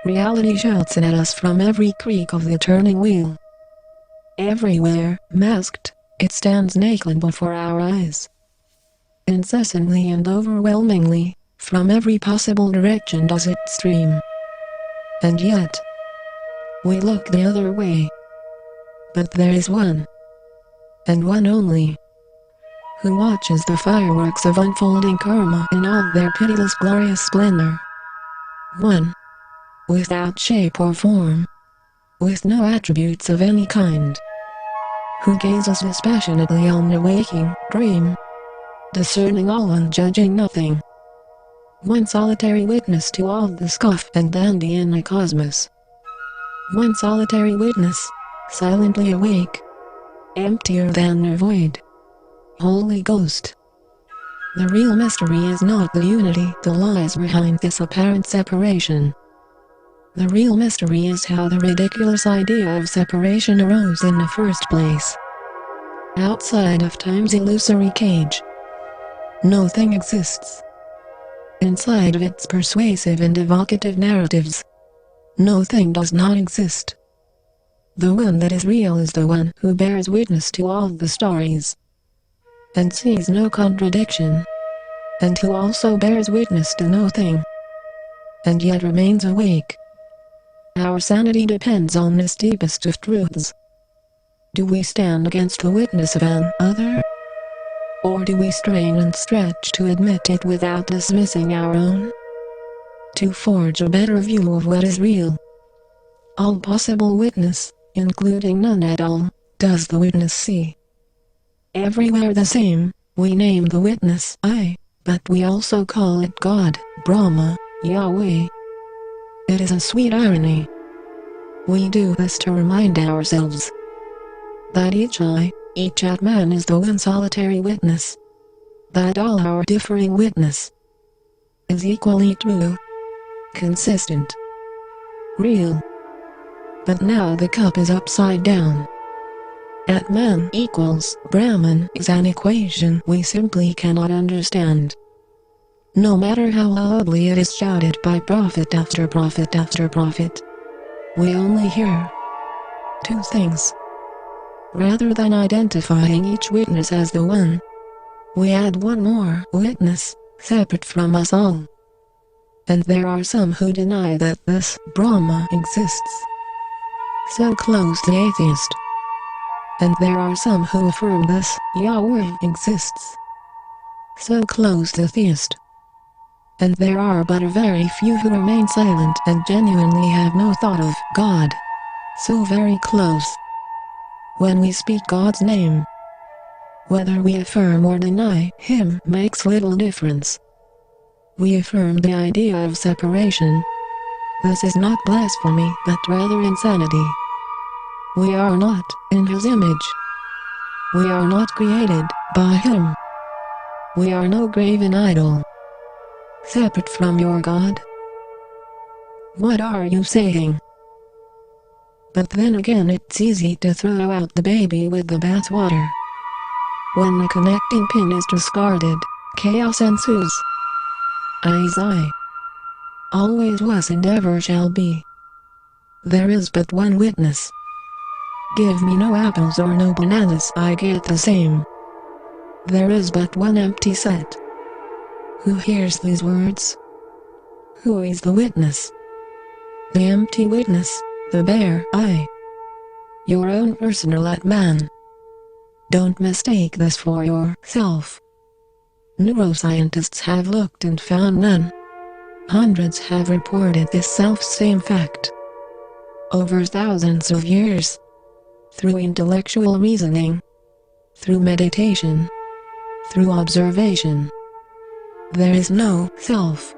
Reality shouts at us from every creak of the turning wheel. Everywhere, masked, it stands naked before our eyes. Incessantly and overwhelmingly, from every possible direction does it stream. And yet, we look the other way. But there is one, and one only, who watches the fireworks of unfolding karma in all their pitiless glorious splendor. One, without shape or form, with no attributes of any kind, who gazes dispassionately on the waking dream, discerning all and judging nothing. One solitary witness to all the scoff and dandy in the cosmos. One solitary witness, silently awake, emptier than the void. Holy Ghost. The real mystery is not the unity that lies behind this apparent separation. The real mystery is how the ridiculous idea of separation arose in the first place. Outside of time's illusory cage, no thing exists. Inside of its persuasive and evocative narratives, no thing does not exist. The one that is real is the one who bears witness to all the stories, and sees no contradiction, and who also bears witness to no thing, and yet remains awake. Our sanity depends on this deepest of truths. Do we stand against the witness of an other? Or do we strain and stretch to admit it without dismissing our own? To forge a better view of what is real. All possible witness, including none at all, does the witness see. Everywhere the same, we name the witness I, but we also call it God, Brahma, Yahweh. It is a sweet irony. We do this to remind ourselves that each I, each Atman is the one solitary witness. That all our differing witness is equally true, consistent, real. But now the cup is upside down. Atman equals Brahman is an equation we simply cannot understand. No matter how loudly it is shouted by prophet after prophet after prophet, we only hear two things. Rather than identifying each witness as the one, we add one more witness, separate from us all. And there are some who deny that this Brahma exists. So close the atheist. And there are some who affirm this Yahweh exists. So close the theist. And there are but a very few who remain silent and genuinely have no thought of God. So very close. When we speak God's name, whether we affirm or deny Him makes little difference. We affirm the idea of separation. This is not blasphemy, but rather insanity. We are not in His image. We are not created by Him. We are no graven idol. Separate from your God? What are you saying? But then again, it's easy to throw out the baby with the bathwater. When the connecting pin is discarded, chaos ensues. I is I. Always was and ever shall be. There is but one witness. Give me no apples or no bananas, I get the same. There is but one empty set. Who hears these words? Who is the witness? The empty witness, the bare I. Your own personal Atman. Don't mistake this for yourself. Neuroscientists have looked and found none. Hundreds have reported this self-same fact. Over thousands of years. Through intellectual reasoning. Through meditation. Through observation. There is no self.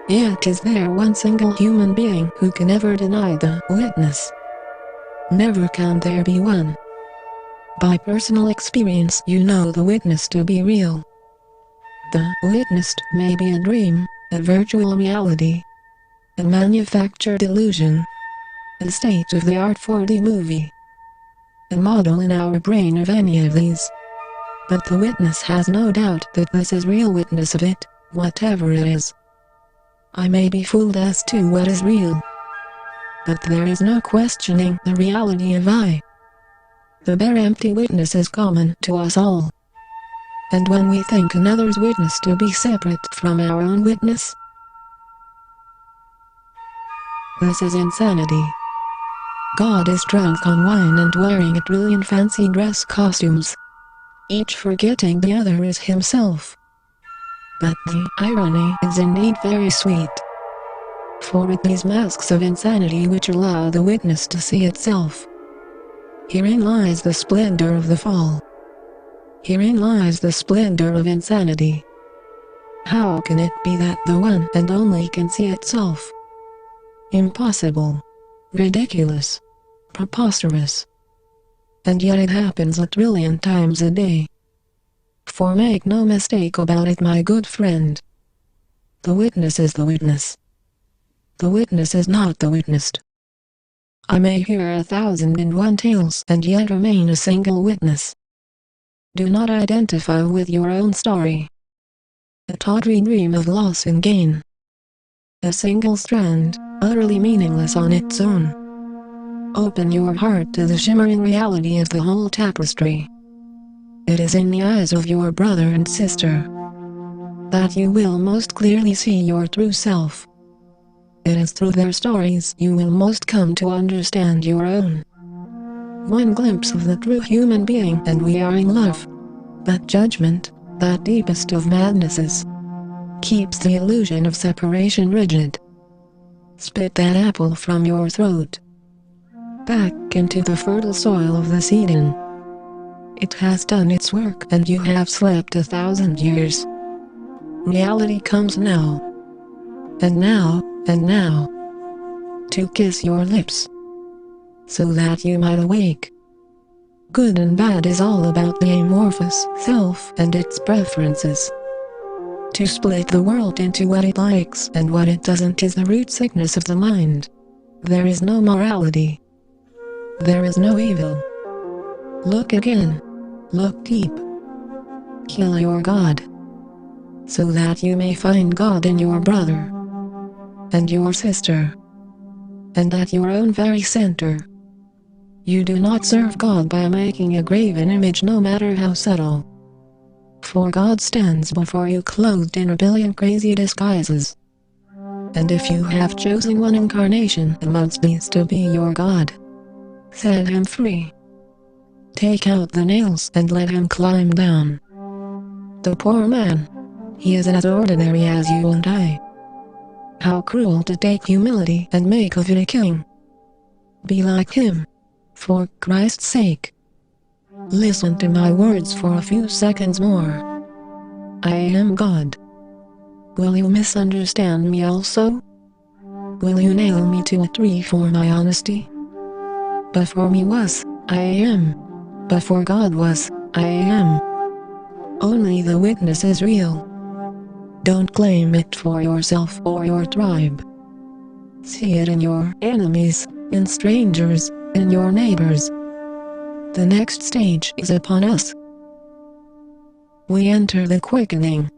Yet is there one single human being who can ever deny the witness. Never can there be one. By personal experience you know the witness to be real. The witnessed may be a dream, a virtual reality, a manufactured illusion, a state-of-the-art 4D movie, a model in our brain of any of these. But the witness has no doubt that this is real witness of it, whatever it is. I may be fooled as to what is real, but there is no questioning the reality of I. The bare empty witness is common to us all. And when we think another's witness to be separate from our own witness, this is insanity. God is drunk on wine and wearing a trillion fancy dress costumes, each forgetting the other is himself. But the irony is indeed very sweet. For with these masks of insanity which allow the witness to see itself, herein lies the splendor of the fall. Herein lies the splendor of insanity. How can it be that the one and only can see itself? Impossible. Ridiculous. Preposterous. And yet it happens a trillion times a day. For make no mistake about it, my good friend. The witness is the witness. The witness is not the witnessed. I may hear 1,001 tales and yet remain a single witness. Do not identify with your own story. A tawdry dream of loss and gain. A single strand, utterly meaningless on its own. Open your heart to the shimmering reality of the whole tapestry. It is in the eyes of your brother and sister that you will most clearly see your true self. It is through their stories you will most come to understand your own. One glimpse of the true human being and we are in love. That judgment, that deepest of madnesses, keeps the illusion of separation rigid. Spit that apple from your throat, back into the fertile soil of this Eden. It has done its work and you have slept 1,000 years. Reality comes now, and now, and now, to kiss your lips, so that you might awake. Good and bad is all about the amorphous self and its preferences. To split the world into what it likes and what it doesn't is the root sickness of the mind. There is no morality. There is no evil. Look again. Look deep. Kill your God, so that you may find God in your brother and your sister, and at your own very center. You do not serve God by making a graven image, no matter how subtle. For God stands before you clothed in a billion crazy disguises. And if you have chosen one incarnation amongst these to be your God, set him free. Take out the nails and let him climb down. The poor man, he is as ordinary as you and I. How cruel to take humility and make of it a king. Be like him, for Christ's sake. Listen to my words for a few seconds more. I am God. Will you misunderstand me also? Will you nail me to a tree for my honesty? Before me was, I am. Before God was, I am. Only the witness is real. Don't claim it for yourself or your tribe. See it in your enemies, in strangers, in your neighbors. The next stage is upon us. We enter the quickening.